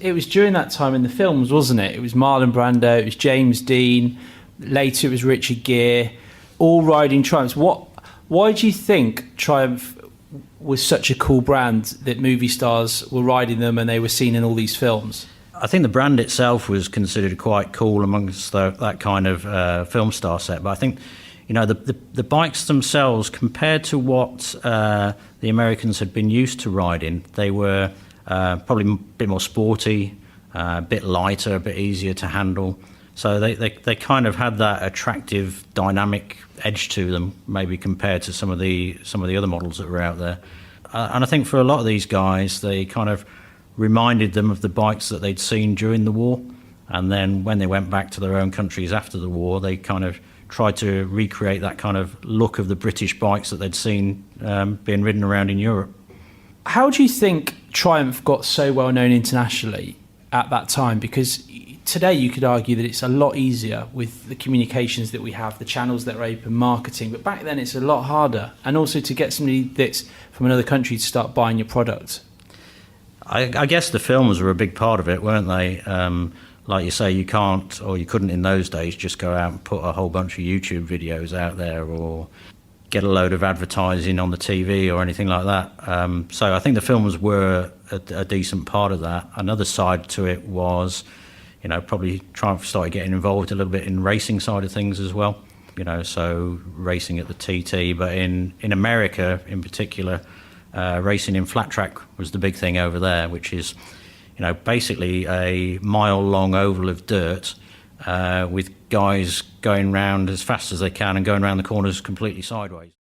It was during that time in the films, wasn't it? It was Marlon Brando, it was James Dean, later it was Richard Gere, all riding Triumphs. Why do you think Triumph was such a cool brand that movie stars were riding them and they were seen in all these films? I think the brand itself was considered quite cool amongst that kind of film star set. But I think, the bikes themselves, compared to what the Americans had been used to riding, they were probably a bit more sporty, a bit lighter, a bit easier to handle. So they kind of had that attractive, dynamic edge to them, maybe compared to some of the other models that were out there. And I think for a lot of these guys, they kind of reminded them of the bikes that they'd seen during the war. And then when they went back to their own countries after the war, they kind of tried to recreate that kind of look of the British bikes that they'd seen being ridden around in Europe. How do you think Triumph got so well known internationally at that time? Because today you could argue that it's a lot easier with the communications that we have, the channels that are open, marketing, but back then it's a lot harder. And also to get somebody that's from another country to start buying your product. I guess the films were a big part of it, weren't they? Like you say, you can't, or you couldn't in those days, just go out and put a whole bunch of YouTube videos out there or get a load of advertising on the TV or anything like that. So I think the films were a decent part of that. Another side to it was, probably Triumph started getting involved a little bit in racing side of things as well. So racing at the TT, but in America in particular, racing in flat track was the big thing over there, which is, basically a mile-long oval of dirt with guys going round as fast as they can and going around the corners completely sideways.